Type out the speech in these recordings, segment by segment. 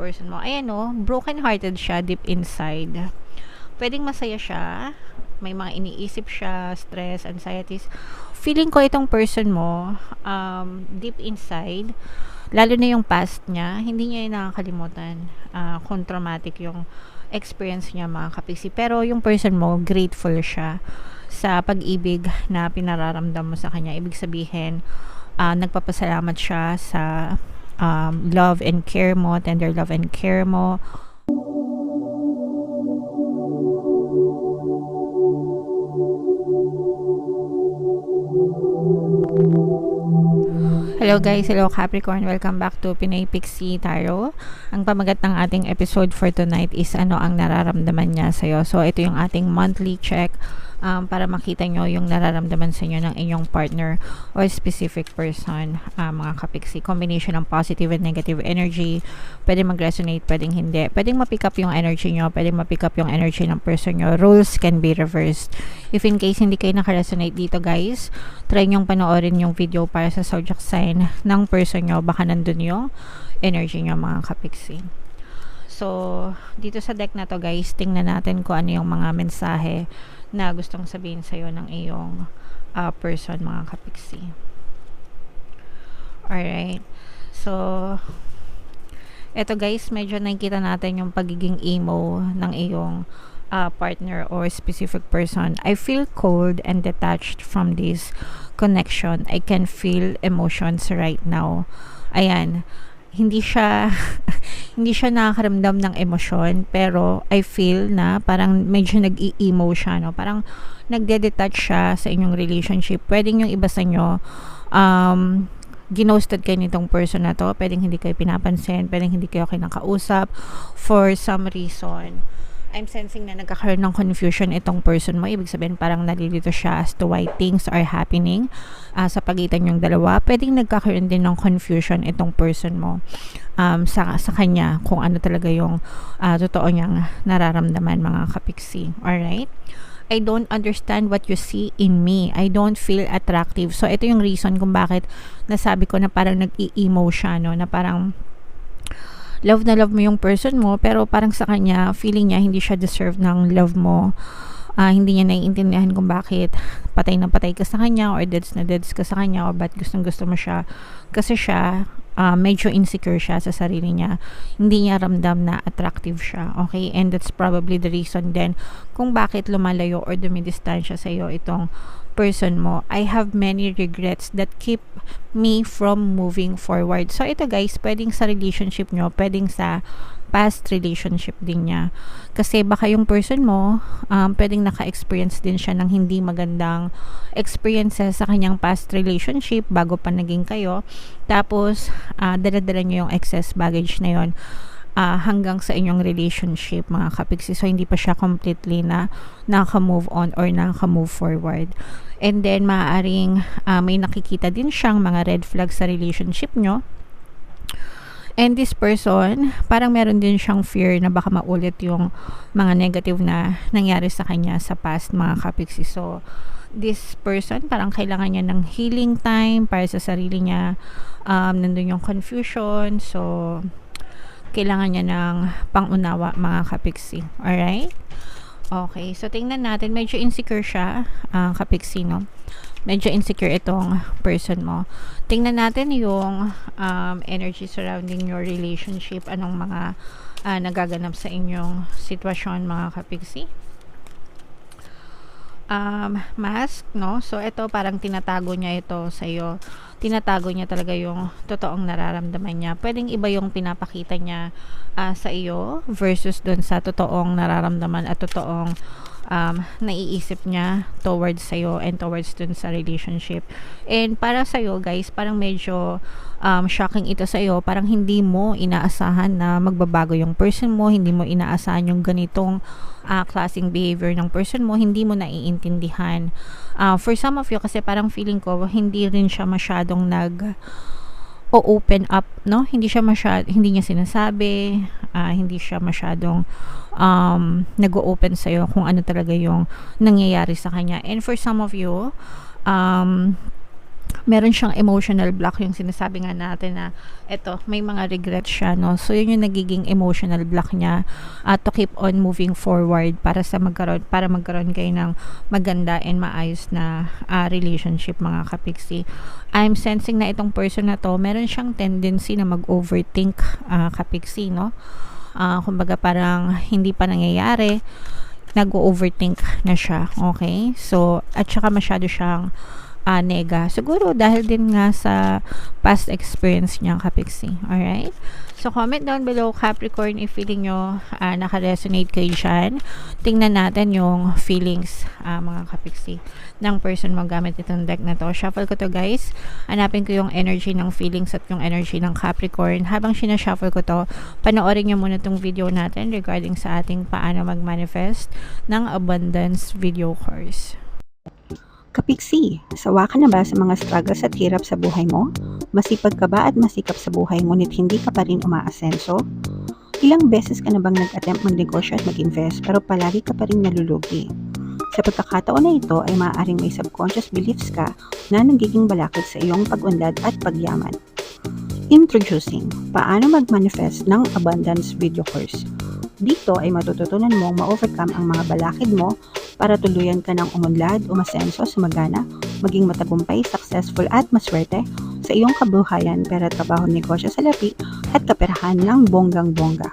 person mo. Ayan o, broken-hearted siya deep inside. Pwedeng masaya siya, may mga iniisip siya, stress, anxieties. Feeling ko itong person mo, deep inside, lalo na yung past niya, hindi niya yung nakakalimutan kung traumatic yung experience niya, mga kapiksi. Pero yung person mo, grateful siya sa pag-ibig na pinararamdam mo sa kanya. Ibig sabihin, nagpapasalamat siya sa love and care mo, tender love and care mo. Hello guys, hello Capricorn, welcome back to Pinay Pixie Tarot. Ang pamagat ng ating episode for tonight is ano ang nararamdaman niya sa'yo. So ito yung ating monthly check para makita nyo yung nararamdaman sa inyo ng inyong partner or specific person, mga kapiksi. Combination ng positive and negative energy. Pwede mag-resonate, pwedeng hindi. Pwedeng ma-pick up yung energy nyo, pwedeng ma-pick up yung energy ng person nyo. Rules can be reversed. If in case hindi kayo naka-resonate dito guys, try nyong panoorin yung video para sa zodiac sign ng person nyo. Baka nandun yung energy nyo, mga kapiksi. So, dito sa deck na to guys, tingnan natin kung ano yung mga mensahe na gustong sabihin sa'yo ng iyong person, mga kapiksi. Alright. So, eto guys, medyo nakikita natin yung pagiging emo ng iyong partner or specific person. I feel cold and detached from this connection. I can feel emotions right now. Ayan. Hindi siya hindi siya nakakaramdam ng emosyon, pero I feel na parang medyo nag-i-emo siya, no? Parang nagde-detach siya sa inyong relationship. Pwedeng yung iba sa inyo ginosted kayo nitong person na to, pwedeng hindi kayo pinapansin, pwedeng hindi kayo kinakausap for some reason. I'm sensing na nagkakaroon ng confusion itong person mo. Ibig sabihin parang nalilito siya as to why things are happening sa pagitan yung dalawa. Pwedeng nagkakaroon din ng confusion itong person mo sa kanya kung ano talaga yung totoo niyang nararamdaman, mga kapiksi. Alright? I don't understand what you see in me. I don't feel attractive. So, ito yung reason kung bakit nasabi ko na parang nag-i-emo siya, no? Na parang love na love mo yung person mo, pero parang sa kanya, feeling niya hindi siya deserve ng love mo. Hindi niya naiintindihan kung bakit patay na patay ka sa kanya or deads na deads ka sa kanya or ba't gustong gusto mo siya. Kasi siya, medyo insecure siya sa sarili niya. Hindi niya ramdam na attractive siya. Okay? And that's probably the reason then kung bakit lumalayo or dumidistansya sa iyo itong person mo. I have many regrets that keep me from moving forward. So ito guys, pwedeng sa relationship nyo, pwedeng sa past relationship din niya. Kasi baka yung person mo, pwedeng naka-experience din siya ng hindi magandang experiences sa kanyang past relationship bago pa naging kayo. Tapos, dala-dala nyo yung excess baggage na yon hanggang sa inyong relationship, mga kapiksi. So, hindi pa siya completely na naka-move on or naka-move forward. And then, maaaring may nakikita din siyang mga red flags sa relationship nyo. And this person, parang meron din siyang fear na baka maulit yung mga negative na nangyari sa kanya sa past, mga kapiksi. So, this person, parang kailangan niya ng healing time para sa sarili niya. Nandun yung confusion. So, kailangan niya ng pangunawa, mga kapiksi. Alright? Okay. So, tingnan natin. Medyo insecure siya, kapiksi, no? Medyo insecure itong person mo. Tingnan natin yung energy surrounding your relationship. Anong mga nagaganap sa inyong sitwasyon, mga kapiksi? Mask, no? So, ito parang tinatago niya ito sa iyo. Tinatago niya talaga yung totoong nararamdaman niya. Pwedeng iba yung pinapakita niya sa iyo versus dun sa totoong nararamdaman at totoong naiisip niya towards sa'yo and towards dun sa relationship. And para sa'yo guys, parang medyo shocking ito sa'yo. Parang hindi mo inaasahan na magbabago yung person mo, hindi mo inaasahan yung ganitong klaseng behavior ng person mo, hindi mo naiintindihan. For some of you, kasi parang feeling ko, hindi rin siya masyadong open up, no? Hindi niya sinasabi, hindi siya masyadong nag-o-open sa'yo kung ano talaga yung nangyayari sa kanya. And for some of you, meron siyang emotional block, yung sinasabi nga natin na eto, may mga regrets siya, no? So yun yung nagiging emotional block niya to keep on moving forward para magkaroon kayo ng maganda and maayos na relationship, mga kapiksi. I'm sensing na itong person na to, meron siyang tendency na mag-overthink, kapiksi, no? Kumbaga parang hindi pa nangyayari, nag-overthink na siya, okay? So, at saka masyado siyang nega. Siguro dahil din nga sa past experience niya, kapiksi. Alright? So, comment down below, Capricorn, if feeling nyo naka-resonate kayo dyan. Tingnan natin yung feelings, mga kapiksi, ng person mo gamit itong deck na to. Shuffle ko to, guys. Hanapin ko yung energy ng feelings at yung energy ng Capricorn. Habang sinashuffle ko to, panoorin nyo muna tong video natin regarding sa ating paano mag-manifest ng abundance video course. Kapiksi, sawa ka na ba sa mga struggles at hirap sa buhay mo? Masipag ka ba at masikap sa buhay ngunit hindi ka pa rin umaasenso? Ilang beses ka na bang nag-attempt magnegosyo at mag-invest pero palagi ka pa rin nalulugi? Sa pagkakataon na ito ay maaaring may subconscious beliefs ka na nagiging balakid sa iyong pag-unlad at pagyaman. Introducing, paano mag-manifest ng abundance video course. Dito ay matututunan mong ma-overcome ang mga balakid mo para tuluyan ka ng umunlad, umasenso, sumagana, maging matagumpay, successful at maswerte sa iyong kabuhayan, pera, trabaho, negosyo, salapi at kaperahan ng bonggang-bongga.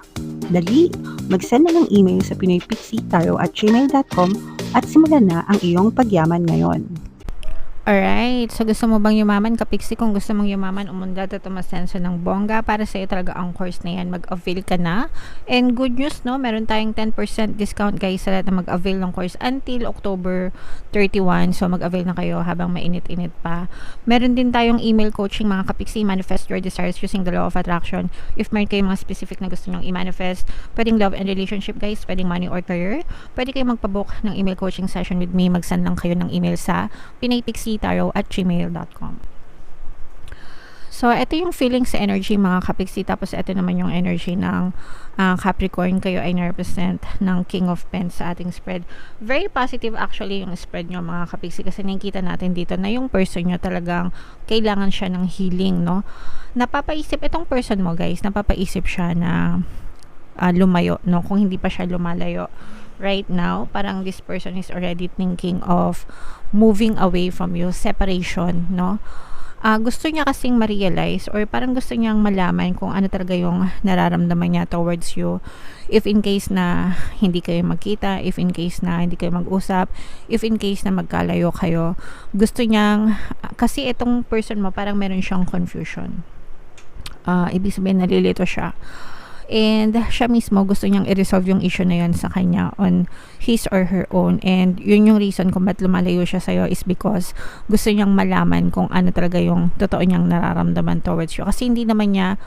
Dali, mag-send na ng email sa pinoypixitaro@gmail.com at simulan na ang iyong pagyaman ngayon. Alright, so gusto mo bang yumaman, kapiksi? Kung gusto mong yumaman, umundad at umasenso ng bongga, para sa'yo talaga ang course na yan, mag-avail ka na. And good news, no, meron tayong 10% discount, guys, sa lahat na mag-avail ng course until October 31. So mag-avail na kayo habang mainit-init pa. Meron din tayong email coaching, mga kapiksi, manifest your desires using the law of attraction. If meron kayong mga specific na gusto nyong i-manifest, pwedeng love and relationship, guys, pwedeng money or career, pwede kayong magpabook ng email coaching session with me. Mag-send lang kayo ng email sa pinoypixitaro@gmail.com. So, ito yung feeling sa energy, mga kapiksi. Tapos, ito naman yung energy ng Capricorn. Kayo ay na-represent ng King of Pens sa ating spread. Very positive actually yung spread nyo, mga kapiksi. Kasi nakikita natin dito na yung person nyo talagang kailangan siya ng healing, no? Napapaisip itong person mo, guys. Napapaisip siya na lumayo, no? Kung hindi pa siya lumalayo right now, parang this person is already thinking of moving away from you, separation, no? Gusto niya kasing ma-realize or parang gusto niyang malaman kung ano talaga yung nararamdaman niya towards you. If in case na hindi kayo magkita, if in case na hindi kayo mag-usap, if in case na magkalayo kayo, gusto niyang, kasi itong person mo parang meron siyang confusion. Ibig sabihin nalilito siya. And siya mismo gusto niyang i-resolve yung issue na yun sa kanya on his or her own. And yun yung reason kung ba't lumalayo siya sa'yo is because gusto niyang malaman kung ano talaga yung totoo niyang nararamdaman towards you. Kasi hindi naman niya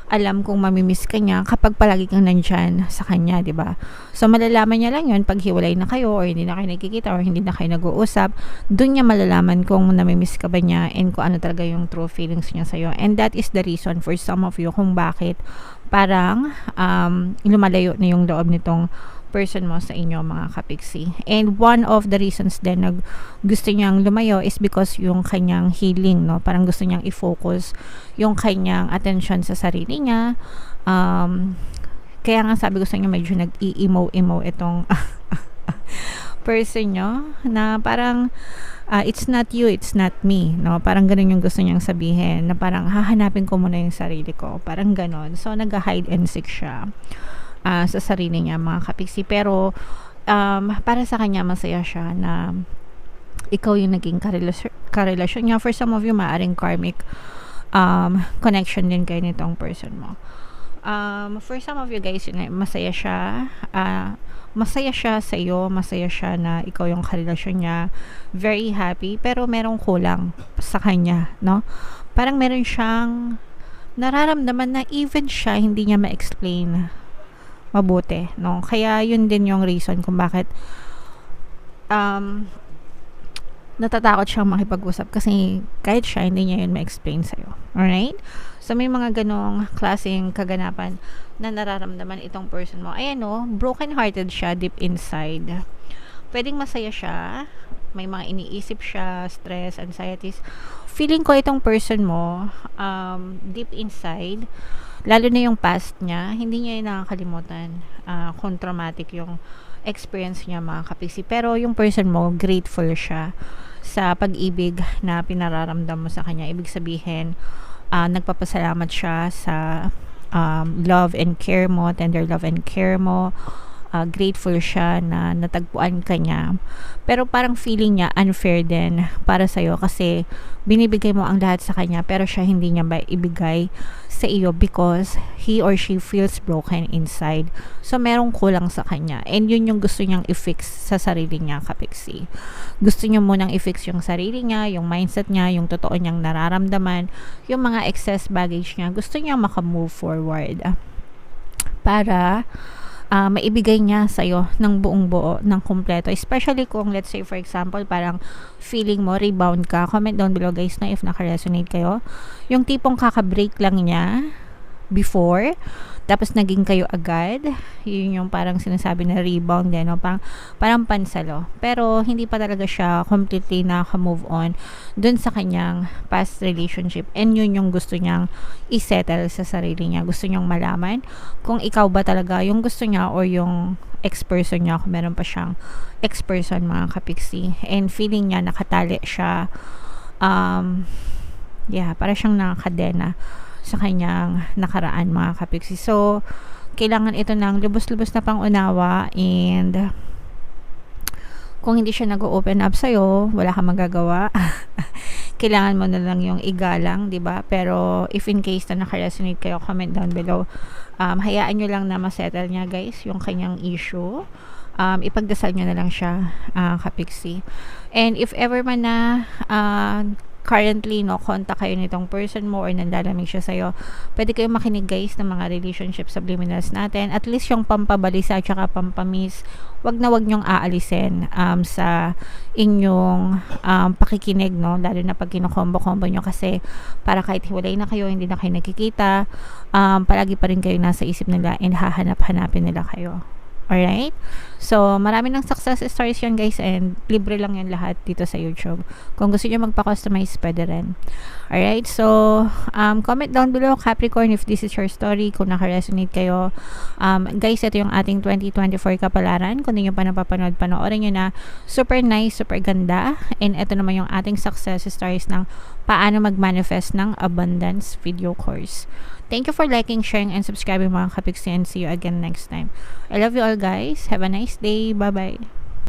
alam kung mamimiss ka niya kapag palagi kang nandyan sa kanya, di ba? So, malalaman niya lang yun pag hiwalay na kayo or hindi na kayo nagkikita or hindi na kayo nag-uusap. Doon niya malalaman kung namimiss ka ba niya and kung ano talaga yung true feelings niya sa'yo. And that is the reason for some of you kung bakit parang lumalayo na yung loob nitong person mo sa inyo, mga kapiksi. And one of the reasons din na gusto niyang lumayo is because yung kanyang healing, no? Parang gusto niyang i-focus yung kanyang attention sa sarili niya. Kaya nga sabi ko sa inyo, medyo nag-i-emo itong person nyo, na parang it's not you, it's not me, no? Parang ganun yung gusto niyang sabihin, na parang hahanapin ko muna yung sarili ko, parang ganun. So nag-hide and seek siya sa sarili niya, mga kapiksi. Pero para sa kanya masaya siya na ikaw yung naging karelasyon niya. For some of you, maaring karmic connection din kayo nitong person mo. For some of you guys, yun, masaya siya sa iyo, masaya siya na ikaw yung karelasyon niya, very happy, pero merong kulang sa kanya, no? Parang meron siyang nararamdaman na even siya hindi niya ma-explain mabuti, no? Kaya yun din yung reason kung bakit natatakot siyang makipag-usap, kasi kahit siya hindi niya yun ma-explain sa'yo. Alright? So may mga ganong klaseng kaganapan na nararamdaman itong person mo. Ayan, no? Broken hearted siya deep inside. Pwedeng masaya siya, may mga iniisip siya, stress, anxieties. feeling ko itong person mo, deep inside, lalo na yung past niya, hindi niya yung nakakalimutan kung traumatic yung experience niya, mga kapiksi. Pero yung person mo, grateful siya sa pag-ibig na pinararamdam mo sa kanya. Ibig sabihin, nagpapasalamat siya sa love and care mo, tender love and care mo. Grateful siya na natagpuan ka niya. Pero parang feeling niya unfair din para sa'yo kasi binibigay mo ang lahat sa kanya pero siya hindi niya ba ibigay sa iyo because he or she feels broken inside. So, merong kulang sa kanya. And yun yung gusto niyang i-fix sa sarili niya, kapiksi. Gusto niya munang i-fix yung sarili niya, yung mindset niya, yung totoo niyang nararamdaman, yung mga excess baggage niya. Gusto niya maka-move forward para maibigay niya sa'yo ng buong buo, ng kumpleto. Especially kung, let's say, for example, parang feeling mo, rebound ka. Comment down below, guys, na if naka-resonate kayo. Yung tipong kaka-break lang niya before, tapos naging kayo agad. Yun yung parang sinasabi na rebound din, no? Parang pansalo. Pero hindi pa talaga siya completely naka-move on dun sa kanyang past relationship. And yun yung gusto niyang isettle sa sarili niya. Gusto niyang malaman kung ikaw ba talaga yung gusto niya or yung ex-person niya, kung meron pa siyang ex-person, mga kapiksi. And feeling niya nakatali siya, para siyang nakakadena sa kanyang nakaraan, mga kapiksi. So, kailangan ito ng lubos-lubos na pangunawa, and kung hindi siya nag-open up sa'yo, wala kang magagawa. Kailangan mo na lang yung igalang, diba? Pero if in case na naka-resonate kayo, comment down below. Hayaan nyo lang na masettle niya, guys, yung kanyang issue. Ipagdasal nyo na lang siya, kapiksi. And if ever man na currently, no, contact kayo nitong person mo or nanlalamig siya sa'yo, pwede kayong makinig, guys, ng mga relationship subliminals natin. At least yung pampabalisa at saka pampamis, wag nyong aalisin sa inyong pakikinig, no, lalo na pag kinokombo-kombo nyo, kasi para kahit hiwalay na kayo, hindi na kayo nagkikita, palagi pa rin kayo nasa isip nila and hahanap-hanapin nila kayo. Alright? So, marami ng success stories yan, guys, and libre lang yan lahat dito sa YouTube. Kung gusto nyo magpa-customize, pwede rin. Alright? So, comment down below, Capricorn, if this is your story, kung naka-resonate kayo. Guys, ito yung ating 2024 kapalaran. Kung hindi nyo pa napapanood, panoorin nyo na. Super nice, super ganda. And ito naman yung ating success stories ng paano mag-manifest ng abundance video course. Thank you for liking, sharing, and subscribing, mga kapiksi, and see you again next time. I love you all, guys. Have a nice day. Bye-bye.